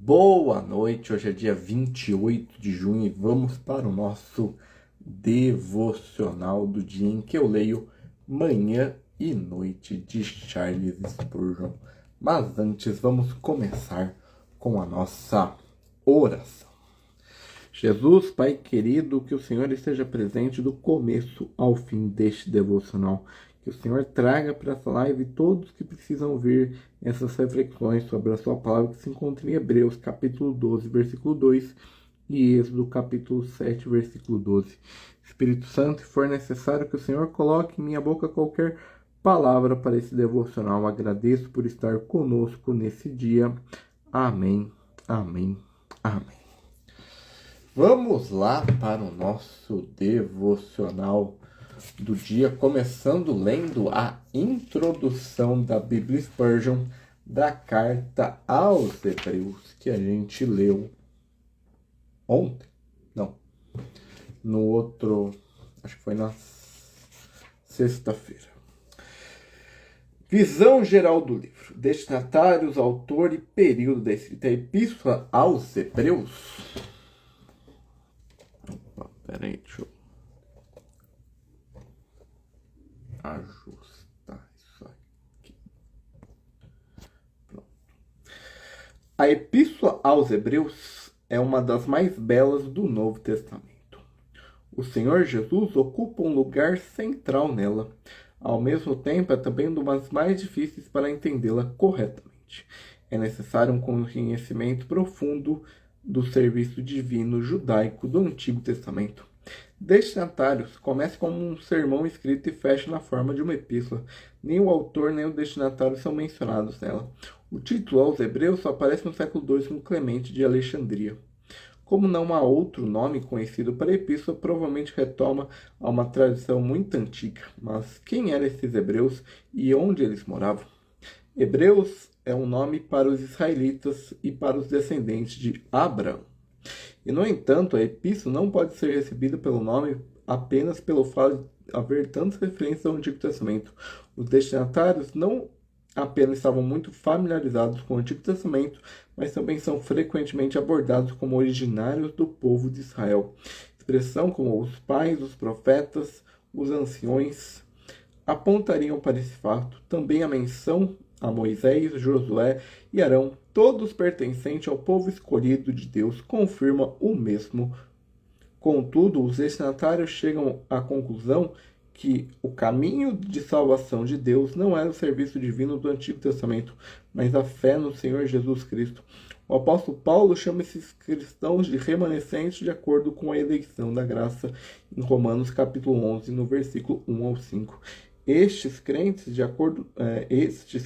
Boa noite, hoje é dia 28 de junho e vamos para o nosso devocional do dia em que eu leio Manhã e Noite de Charles Spurgeon. Mas antes vamos começar com a nossa oração. Jesus, Pai querido, que o Senhor esteja presente do começo ao fim deste devocional. Que o Senhor traga para essa live todos que precisam ouvir essas reflexões sobre a sua palavra que se encontra em Hebreus, capítulo 12, versículo 2 e Êxodo, capítulo 7, versículo 12. Espírito Santo, se for necessário que o Senhor coloque em minha boca qualquer palavra para esse devocional, agradeço por estar conosco nesse dia. Amém, amém, amém. Vamos lá para o nosso devocional do dia, começando lendo a introdução da Bíblia Spurgeon da carta aos Hebreus, que a gente leu ontem, não, no outro, acho que foi na sexta-feira. Visão geral do livro, destinatários, autor e período da escrita. A Epístola aos Hebreus. Peraí, deixa eu ajustar isso aqui. Pronto. A Epístola aos Hebreus é uma das mais belas do Novo Testamento. O Senhor Jesus ocupa um lugar central nela. Ao mesmo tempo, é também uma das mais difíceis para entendê-la corretamente. É necessário um conhecimento profundo do serviço divino judaico do Antigo Testamento. Destinatários começa como um sermão escrito e fecha na forma de uma epístola. Nem o autor nem o destinatário são mencionados nela. O título aos Hebreus só aparece no século II com Clemente de Alexandria. Como não há outro nome conhecido para a epístola, provavelmente retoma a uma tradição muito antiga. Mas quem eram esses hebreus e onde eles moravam? Hebreus é um nome para os israelitas e para os descendentes de Abraão. E, no entanto, a epístola não pode ser recebida pelo nome apenas pelo fato de haver tantas referências ao Antigo Testamento. Os destinatários não apenas estavam muito familiarizados com o Antigo Testamento, mas também são frequentemente abordados como originários do povo de Israel. Expressão como os pais, os profetas, os anciões apontariam para esse fato. Também a menção a Moisés, Josué e Arão, todos pertencentes ao povo escolhido de Deus, confirma o mesmo. Contudo, os destinatários chegam à conclusão que o caminho de salvação de Deus não era o serviço divino do Antigo Testamento, mas a fé no Senhor Jesus Cristo. O apóstolo Paulo chama esses cristãos de remanescentes de acordo com a eleição da graça em Romanos capítulo 11, no versículo 1 ao 5. Estes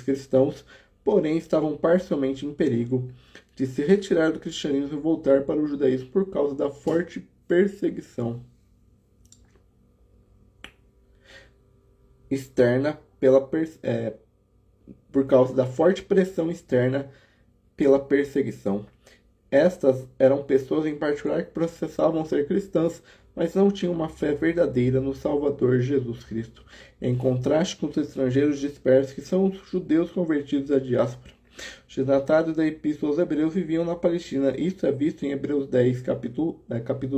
cristãos, porém, estavam parcialmente em perigo de se retirar do cristianismo e voltar para o judaísmo por causa da forte perseguição externa por causa da forte pressão externa pela perseguição. Estas eram pessoas em particular que processavam ser cristãs, mas não tinham uma fé verdadeira no Salvador Jesus Cristo, em contraste com os estrangeiros dispersos que são os judeus convertidos à diáspora. Os destinatários da Epístola aos Hebreus viviam na Palestina. Isso é visto em Hebreus 10, capítulo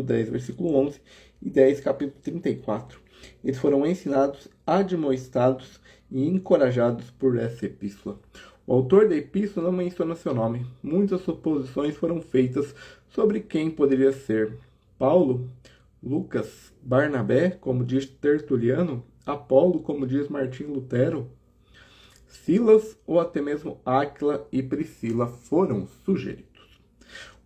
10, versículo 11 e 10, capítulo 34. Eles foram ensinados, admoestados e encorajados por essa epístola. O autor da epístola não menciona seu nome. Muitas suposições foram feitas sobre quem poderia ser. Paulo, Lucas, Barnabé, como diz Tertuliano, Apolo, como diz Martim Lutero, Silas ou até mesmo Áquila e Priscila foram sugeridos.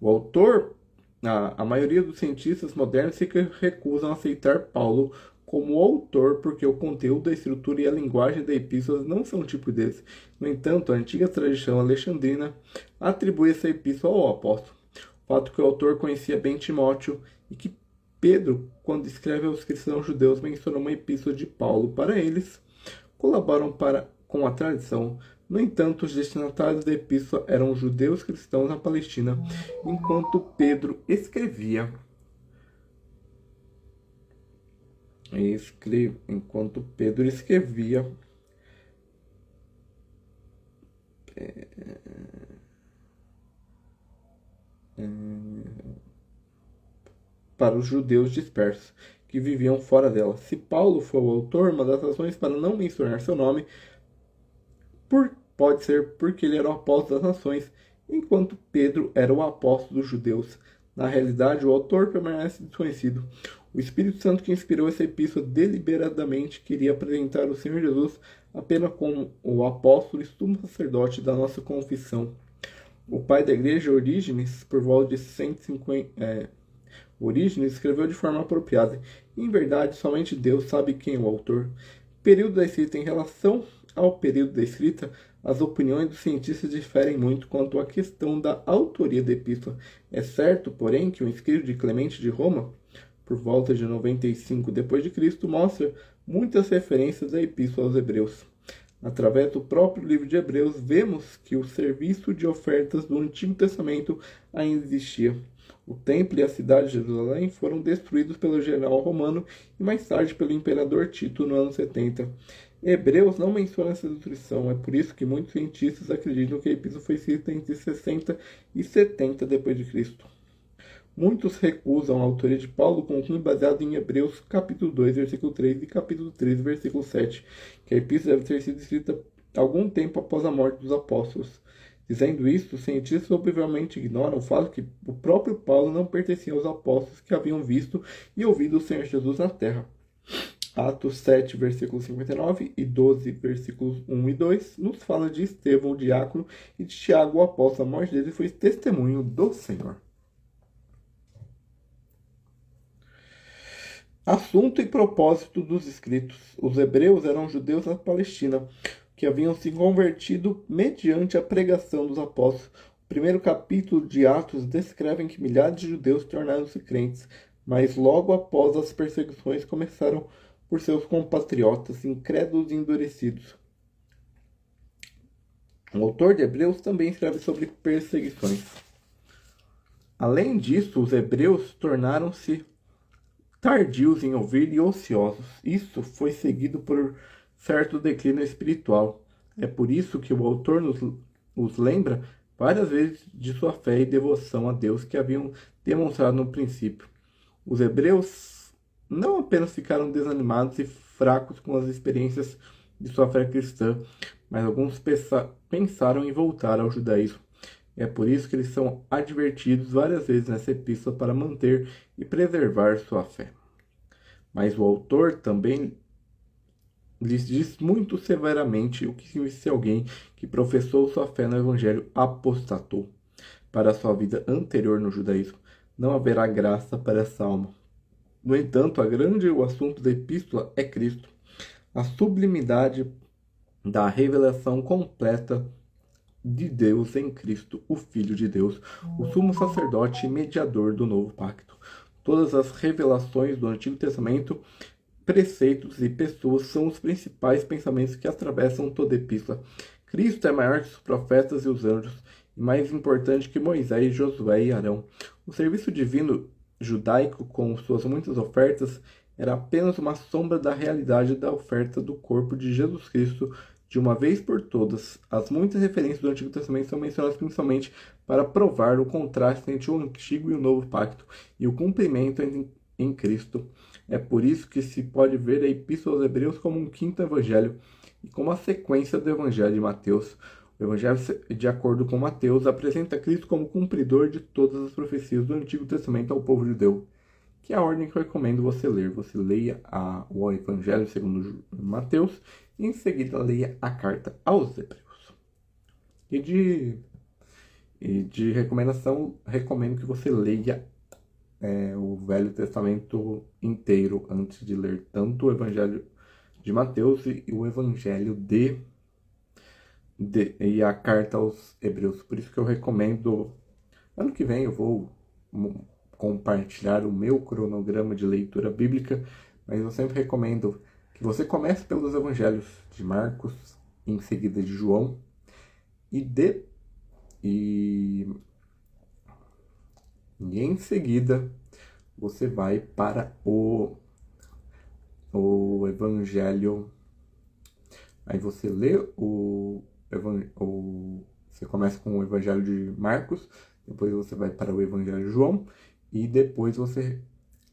O autor, a maioria dos cientistas modernos se recusam a aceitar Paulo como autor, porque o conteúdo, a estrutura e a linguagem da epístola não são um tipo desse. No entanto, a antiga tradição alexandrina atribui essa epístola ao apóstolo. O fato que o autor conhecia bem Timóteo e que Pedro, quando escreve aos cristãos judeus, menciona uma epístola de Paulo para eles, colaboram com a tradição. No entanto, os destinatários da epístola eram os judeus cristãos na Palestina, enquanto Pedro escrevia para os judeus dispersos que viviam fora dela. Se Paulo foi o autor, uma das razões para não mencionar seu nome pode ser porque ele era o apóstolo das nações, enquanto Pedro era o apóstolo dos judeus. Na realidade, o autor permanece desconhecido. O Espírito Santo que inspirou essa epístola deliberadamente queria apresentar o Senhor Jesus apenas como o apóstolo e sumo sacerdote da nossa confissão. O pai da igreja, Orígenes, por volta de 150, Orígenes escreveu de forma apropriada. Em verdade, somente Deus sabe quem é o autor. O período da escrita em relação ao período da escrita, as opiniões dos cientistas diferem muito quanto à questão da autoria da epístola. É certo, porém, que o escrito de Clemente de Roma, por volta de 95 d.C., mostra muitas referências da epístola aos Hebreus. Através do próprio livro de Hebreus, vemos que o serviço de ofertas do Antigo Testamento ainda existia. O templo e a cidade de Jerusalém foram destruídos pelo general romano e mais tarde pelo imperador Tito no ano 70. Hebreus não menciona essa destruição, é por isso que muitos cientistas acreditam que a epístola foi escrita entre 60 e 70 d.C. Muitos recusam a autoria de Paulo, concluindo baseado em Hebreus capítulo 2, versículo 3 e capítulo 3, versículo 7, que a epístola deve ter sido escrita algum tempo após a morte dos apóstolos. Dizendo isto, os cientistas obviamente ignoram o fato que o próprio Paulo não pertencia aos apóstolos que haviam visto e ouvido o Senhor Jesus na terra. Atos 7, versículos 59 e 12, versículos 1 e 2, nos fala de Estevão, o diácono, e de Tiago, o apóstolo. A morte dele foi testemunho do Senhor. Assunto e propósito dos escritos. Os hebreus eram judeus da Palestina, que haviam se convertido mediante a pregação dos apóstolos. O primeiro capítulo de Atos descreve que milhares de judeus tornaram-se crentes, mas logo após as perseguições começaram por seus compatriotas incrédulos e endurecidos. O autor de Hebreus também escreve sobre perseguições. Além disso, os hebreus tornaram-se tardios em ouvir e ociosos. Isso foi seguido por certo declínio espiritual. É por isso que o autor nos lembra várias vezes de sua fé e devoção a Deus que haviam demonstrado no princípio. Os hebreus não apenas ficaram desanimados e fracos com as experiências de sua fé cristã, mas alguns pensaram em voltar ao judaísmo. É por isso que eles são advertidos várias vezes nessa epístola para manter e preservar sua fé. Mas o autor também lhes diz muito severamente o que significa se alguém que professou sua fé no Evangelho apostatou para a sua vida anterior no judaísmo. Não haverá graça para essa alma. No entanto, o assunto da epístola é Cristo, a sublimidade da revelação completa de Deus em Cristo, o Filho de Deus, o sumo sacerdote e mediador do novo pacto. Todas as revelações do Antigo Testamento, preceitos e pessoas são os principais pensamentos que atravessam toda a epístola. Cristo é maior que os profetas e os anjos, e mais importante que Moisés, Josué e Arão. O serviço divino judaico, com suas muitas ofertas, era apenas uma sombra da realidade da oferta do corpo de Jesus Cristo de uma vez por todas. As muitas referências do Antigo Testamento são mencionadas principalmente para provar o contraste entre o Antigo e o Novo Pacto e o cumprimento em Cristo. É por isso que se pode ver a Epístola aos Hebreus como um quinto evangelho e como a sequência do Evangelho de Mateus. O Evangelho, de acordo com Mateus, apresenta Cristo como cumpridor de todas as profecias do Antigo Testamento ao povo judeu, que é a ordem que eu recomendo você ler. Você leia o Evangelho segundo Mateus e em seguida leia a carta aos Hebreus. E de recomendação, recomendo que você leia o Velho Testamento inteiro antes de ler tanto o Evangelho de Mateus e o Evangelho e a carta aos Hebreus. Por isso que eu recomendo. Ano que vem eu vou compartilhar o meu cronograma de leitura bíblica, mas eu sempre recomendo que você comece pelos evangelhos de Marcos, em seguida de João, e em seguida você vai para o evangelho. Aí você lê você começa com o evangelho de Marcos, depois você vai para o Evangelho de João e depois você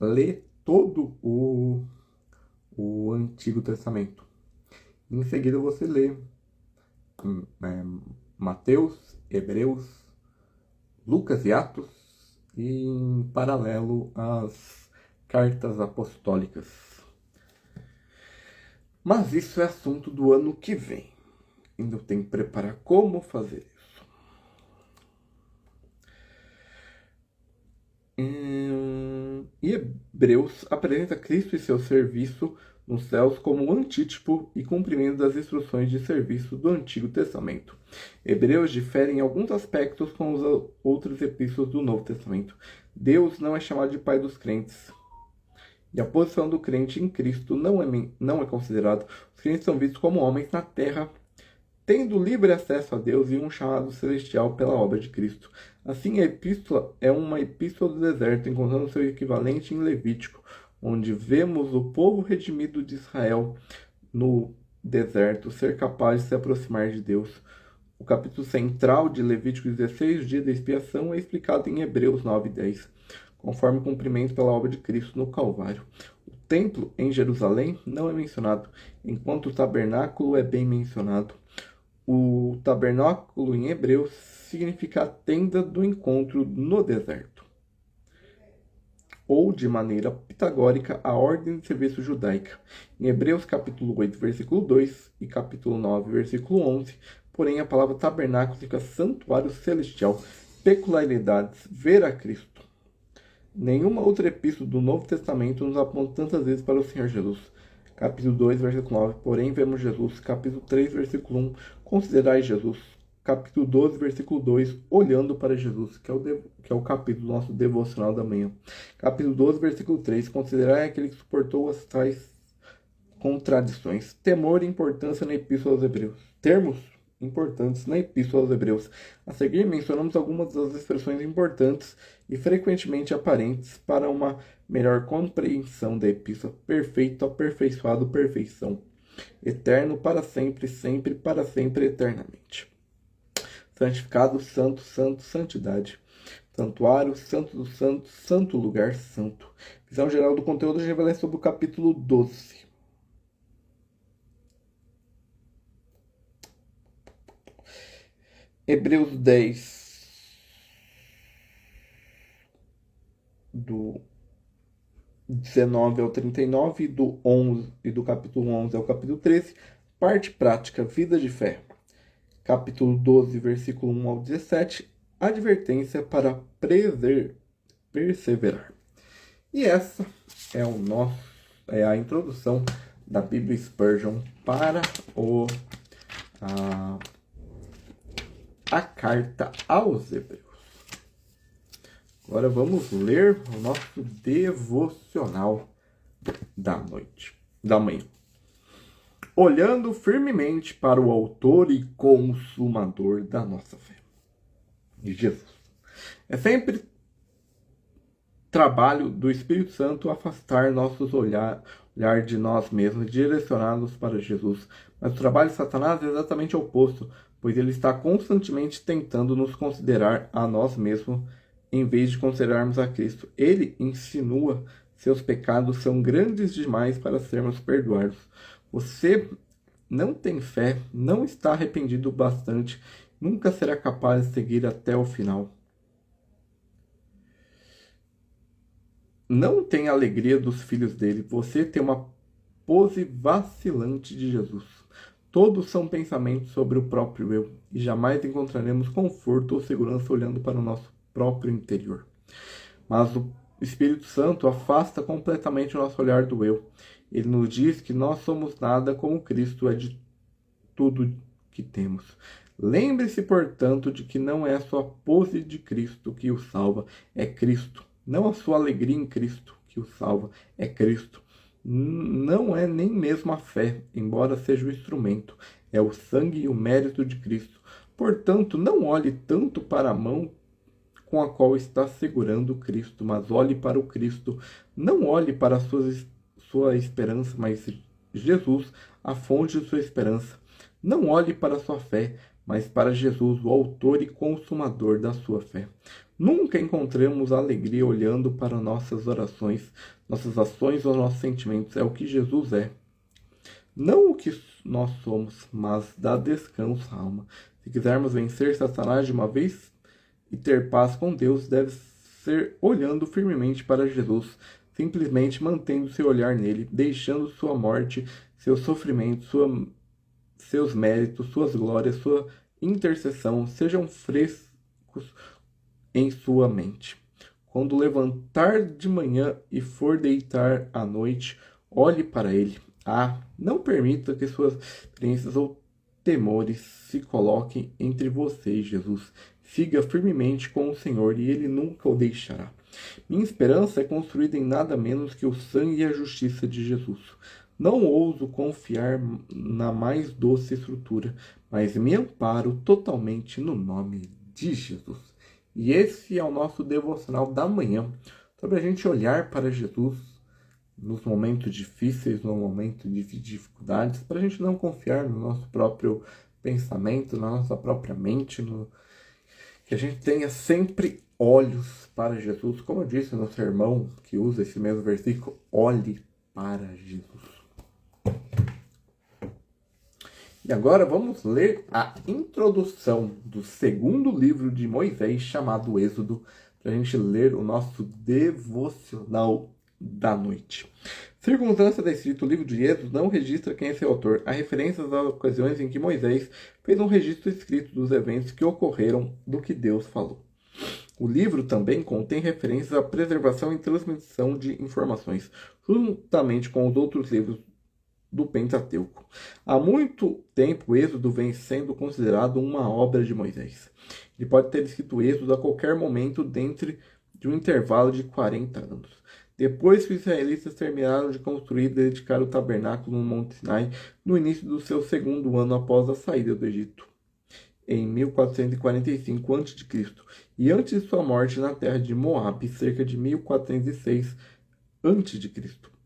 lê todo o Antigo Testamento. Em seguida você lê Mateus, Hebreus, Lucas e Atos, e em paralelo as cartas apostólicas. Mas isso é assunto do ano que vem. Ainda tem que preparar como fazer isso. E Hebreus apresenta Cristo e seu serviço nos céus como um antítipo e cumprimento das instruções de serviço do Antigo Testamento. Hebreus difere em alguns aspectos com os outros epístolas do Novo Testamento. Deus não é chamado de Pai dos crentes. E a posição do crente em Cristo não é considerada. Os crentes são vistos como homens na terra, tendo livre acesso a Deus e um chamado celestial pela obra de Cristo. Assim, a epístola é uma epístola do deserto, encontrando seu equivalente em Levítico, onde vemos o povo redimido de Israel no deserto ser capaz de se aproximar de Deus. O capítulo central de Levítico 16, o dia da expiação, é explicado em Hebreus 9 e 10, conforme cumprimento pela obra de Cristo no Calvário. O templo em Jerusalém não é mencionado, enquanto o tabernáculo é bem mencionado. O tabernáculo em Hebreus significa a tenda do encontro no deserto, ou de maneira pitagórica a ordem de serviço judaica. Em Hebreus capítulo 8, versículo 2 e capítulo 9, versículo 11, porém a palavra tabernáculo significa santuário celestial, peculiaridades, ver a Cristo. Nenhuma outra epístola do Novo Testamento nos aponta tantas vezes para o Senhor Jesus. Capítulo 2, versículo 9, porém vemos Jesus. Capítulo 3, versículo 1, considerai Jesus. Capítulo 12, versículo 2, olhando para Jesus, que é o capítulo do nosso devocional da manhã. Capítulo 12, versículo 3, considerai aquele que suportou as tais contradições. Temor e importância na Epístola aos Hebreus. Termos importantes na Epístola aos Hebreus. A seguir, mencionamos algumas das expressões importantes e frequentemente aparentes para uma melhor compreensão da Epístola. Perfeito, aperfeiçoado, perfeição. Eterno, para sempre, sempre, para sempre, eternamente. Santificado, santo, santo, santidade. Santuário, santo dos santos, santo lugar, santo. Visão geral do conteúdo revela sobre o capítulo 12. Hebreus 10, do 19 ao 39, do 11 e do capítulo 11 ao capítulo 13, parte prática, vida de fé. Capítulo 12, versículo 1 ao 17, advertência para perseverar. E essa é a introdução da Bíblia Spurgeon para a carta aos Hebreus. Agora vamos ler o nosso devocional da manhã. Olhando firmemente para o autor e consumador da nossa fé, Jesus. É sempre trabalho do Espírito Santo afastar nossos olhar de nós mesmos, direcionados para Jesus. Mas o trabalho de Satanás é exatamente o oposto, pois ele está constantemente tentando nos considerar a nós mesmos, em vez de considerarmos a Cristo. Ele insinua seus pecados são grandes demais para sermos perdoados. Você não tem fé, não está arrependido bastante, nunca será capaz de seguir até o final. Não tem a alegria dos filhos dele, você tem uma pose vacilante de Jesus. Todos são pensamentos sobre o próprio eu, e jamais encontraremos conforto ou segurança olhando para o nosso próprio interior. Mas o Espírito Santo afasta completamente o nosso olhar do eu. Ele nos diz que nós somos nada como Cristo é de tudo que temos. Lembre-se, portanto, de que não é a sua pose de Cristo que o salva, é Cristo. Não a sua alegria em Cristo que o salva, é Cristo. Não é nem mesmo a fé, embora seja o instrumento, é o sangue e o mérito de Cristo. Portanto, não olhe tanto para a mão com a qual está segurando Cristo, mas olhe para o Cristo. Não olhe para a sua esperança, mas Jesus, a fonte de sua esperança. Não olhe para a sua fé, mas para Jesus, o autor e consumador da sua fé. Nunca encontramos alegria olhando para nossas orações, nossas ações ou nossos sentimentos. É o que Jesus é. Não o que nós somos, mas dá descanso à alma. Se quisermos vencer Satanás de uma vez e ter paz com Deus, deve ser olhando firmemente para Jesus, simplesmente mantendo seu olhar nele, deixando sua morte, seu sofrimento, seus méritos, suas glórias, sua intercessão sejam frescos em sua mente. Quando levantar de manhã e for deitar à noite, olhe para ele. Não permita que suas crenças ou temores se coloquem entre você e Jesus. Siga firmemente com o Senhor e ele nunca o deixará. Minha esperança é construída em nada menos que o sangue e a justiça de Jesus. Não ouso confiar na mais doce estrutura, mas me amparo totalmente no nome de Jesus. E esse é o nosso devocional da manhã, sobre a gente olhar para Jesus nos momentos difíceis, no momento de dificuldades, para a gente não confiar no nosso próprio pensamento, na nossa própria mente, que a gente tenha sempre olhos para Jesus, como eu disse no sermão que usa esse mesmo versículo, olhe para Jesus. E agora vamos ler a introdução do segundo livro de Moisés, chamado Êxodo, para a gente ler o nosso devocional da noite. Circunstância da escrita, o livro de Êxodo não registra quem é seu autor. Há referências às ocasiões em que Moisés fez um registro escrito dos eventos que ocorreram do que Deus falou. O livro também contém referências à preservação e transmissão de informações, juntamente com os outros livros do Pentateuco. Há muito tempo, o Êxodo vem sendo considerado uma obra de Moisés. Ele pode ter escrito Êxodo a qualquer momento dentro de um intervalo de 40 anos. Depois que os israelitas terminaram de construir e dedicar o tabernáculo no Monte Sinai, no início do seu segundo ano após a saída do Egito, em 1445 a.C., e antes de sua morte na terra de Moabe, cerca de 1406 a.C.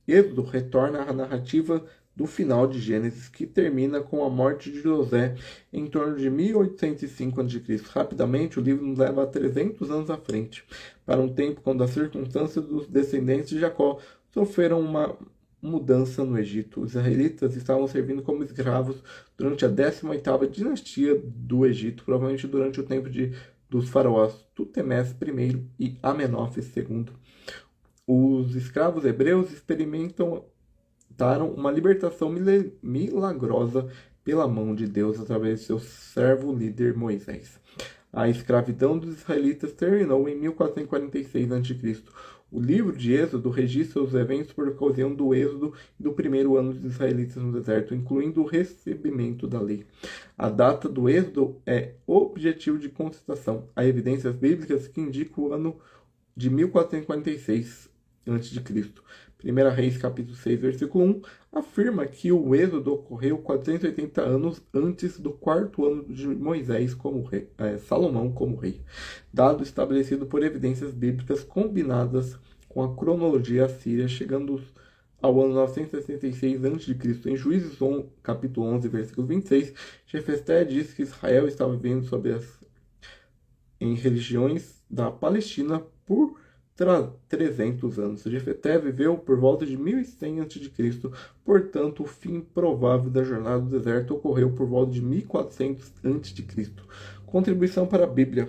Êxodo retorna à narrativa do final de Gênesis, que termina com a morte de José em torno de 1805 a.C. Rapidamente, o livro nos leva a 300 anos à frente, para um tempo quando as circunstâncias dos descendentes de Jacó sofreram uma mudança no Egito. Os israelitas estavam servindo como escravos durante a 18ª dinastia do Egito, provavelmente durante o tempo dos faraós Tutemés I e Amenófis II. Os escravos hebreus experimentaram uma libertação milagrosa pela mão de Deus através de seu servo líder Moisés. A escravidão dos israelitas terminou em 1446 a.C. O livro de Êxodo registra os eventos por ocasião do êxodo e do primeiro ano dos israelitas no deserto, incluindo o recebimento da lei. A data do êxodo é objetivo de contestação. Há evidências bíblicas que indicam o ano de 1446 a.C. 1 Reis, capítulo 6, versículo 1, afirma que o êxodo ocorreu 480 anos antes do quarto ano de Moisés como rei, Salomão como rei, dado estabelecido por evidências bíblicas combinadas com a cronologia assíria, chegando ao ano 966 a.C. Em Juízes 1, capítulo 11, versículo 26, Jefté diz que Israel estava vivendo em religiões da Palestina por 300 anos. Jefté viveu por volta de 1100 a.C., portanto, o fim provável da jornada do deserto ocorreu por volta de 1400 a.C. Contribuição para a Bíblia.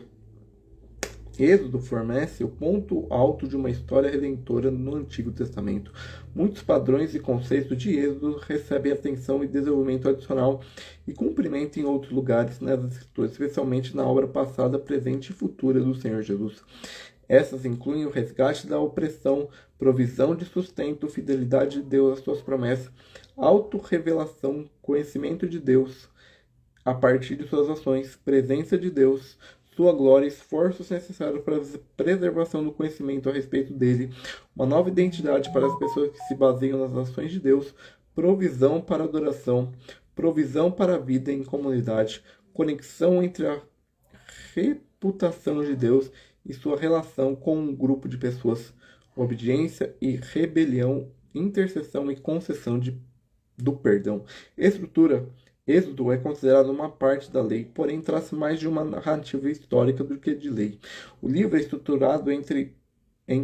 Êxodo fornece o ponto alto de uma história redentora no Antigo Testamento. Muitos padrões e conceitos de Êxodo recebem atenção e desenvolvimento adicional e cumprimento em outros lugares nas Escrituras, especialmente na obra passada, presente e futura do Senhor Jesus. Essas incluem o resgate da opressão, provisão de sustento, fidelidade de Deus às suas promessas, autorrevelação, conhecimento de Deus a partir de suas ações, presença de Deus, sua glória e esforços necessários para a preservação do conhecimento a respeito dele, uma nova identidade para as pessoas que se baseiam nas ações de Deus, provisão para adoração, provisão para a vida em comunidade, conexão entre a reputação de Deus e sua relação com um grupo de pessoas, obediência e rebelião, intercessão e concessão do perdão. Estrutura. Êxodo é considerado uma parte da lei, porém traz mais de uma narrativa histórica do que de lei. O livro é estruturado em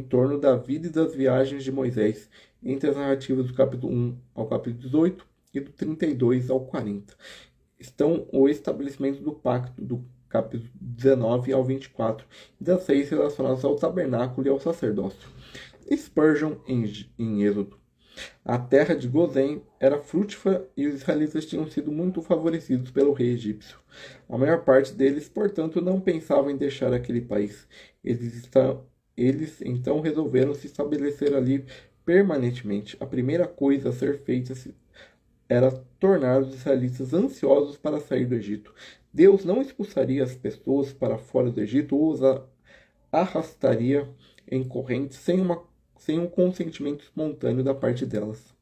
torno da vida e das viagens de Moisés, entre as narrativas do capítulo 1 ao capítulo 18 e do 32 ao 40. Estão o estabelecimento do pacto, do capítulo 19 ao 24, e das leis relacionadas ao tabernáculo e ao sacerdócio. Spurgeon em Êxodo. A terra de Gozém era frutífera e os israelitas tinham sido muito favorecidos pelo rei egípcio. A maior parte deles, portanto, não pensavam em deixar aquele país. Eles então resolveram se estabelecer ali permanentemente. A primeira coisa a ser feita era tornar os israelitas ansiosos para sair do Egito. Deus não expulsaria as pessoas para fora do Egito ou os arrastaria em correntes sem um consentimento espontâneo da parte delas,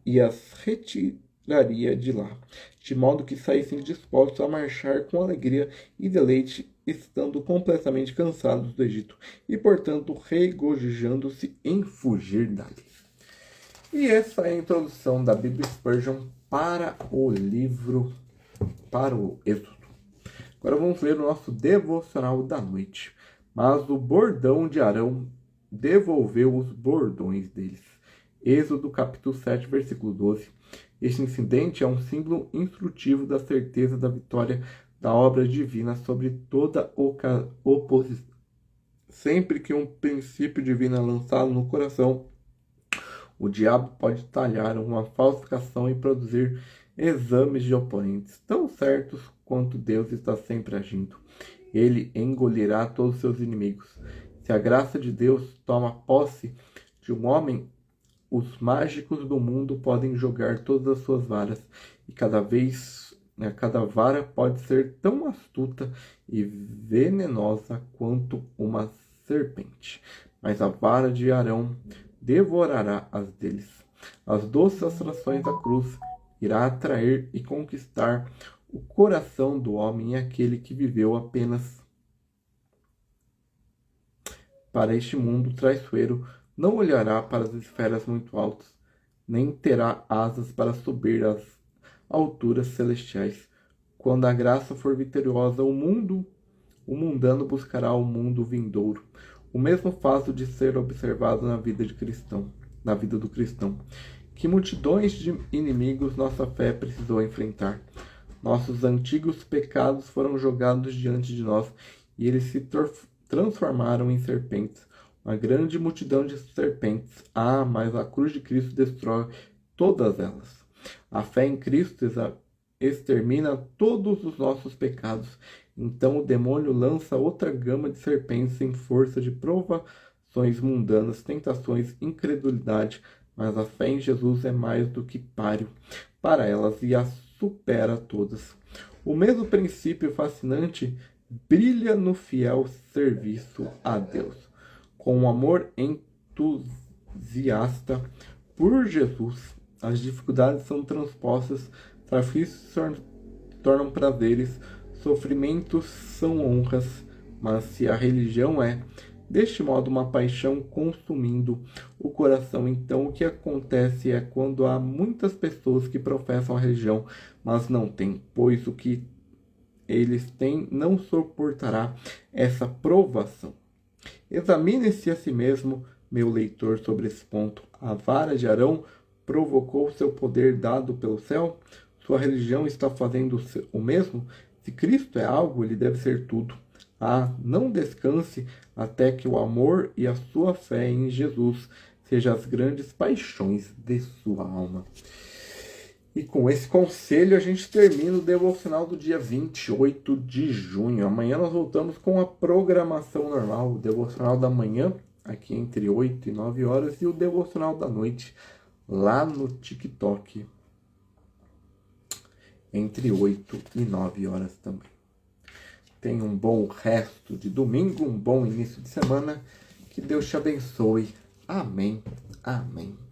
e as retiraria de lá, de modo que saíssem dispostos a marchar com alegria e deleite, estando completamente cansados do Egito, e portanto regozijando-se em fugir dali. E essa é a introdução da Bíblia Spurgeon para o Êxodo. Agora vamos ler o nosso devocional da noite. Mas o bordão de Arão devolveu os bordões deles. Êxodo capítulo 7, versículo 12. Este incidente é um símbolo instrutivo da certeza da vitória da obra divina sobre toda oposição. Sempre que um princípio divino é lançado no coração, o diabo pode talhar uma falsificação e produzir exames de oponentes, tão certos quanto Deus está sempre agindo. Ele engolirá todos os seus inimigos. Se a graça de Deus toma posse de um homem, os mágicos do mundo podem jogar todas as suas varas, e cada vara pode ser tão astuta e venenosa quanto uma serpente. Mas a vara de Arão devorará as deles. As doces atrações da cruz irá atrair e conquistar o coração do homem, e aquele que viveu apenas para este mundo traiçoeiro não olhará para as esferas muito altas, nem terá asas para subir às alturas celestiais. Quando a graça for vitoriosa, o mundano buscará o mundo vindouro. O mesmo fato de ser observado na vida do cristão. Que multidões de inimigos nossa fé precisou enfrentar. Nossos antigos pecados foram jogados diante de nós, e eles se transformaram em serpentes. Uma grande multidão de serpentes. Mas a cruz de Cristo destrói todas elas. A fé em Cristo extermina todos os nossos pecados. Então o demônio lança outra gama de serpentes em força de provações mundanas, tentações, incredulidade, mas a fé em Jesus é mais do que páreo para elas e as supera todas. O mesmo princípio fascinante brilha no fiel serviço a Deus. Com um amor entusiasta por Jesus, as dificuldades são transpostas, sacrifícios se tornam prazeres, sofrimentos são honras, mas se a religião é, deste modo, uma paixão consumindo o coração, então o que acontece é quando há muitas pessoas que professam a religião, mas não têm, pois o que eles têm não suportará essa provação. Examine-se a si mesmo, meu leitor, sobre esse ponto. A vara de Arão provocou seu poder dado pelo céu? Sua religião está fazendo o mesmo? Se Cristo é algo, ele deve ser tudo. Não descanse até que o amor e a sua fé em Jesus sejam as grandes paixões de sua alma. E com esse conselho a gente termina o devocional do dia 28 de junho. Amanhã nós voltamos com a programação normal, o devocional da manhã, aqui entre 8 e 9 horas, e o devocional da noite, lá no TikTok, entre 8 e 9 horas também. Tenha um bom resto de domingo, um bom início de semana. Que Deus te abençoe. Amém. Amém.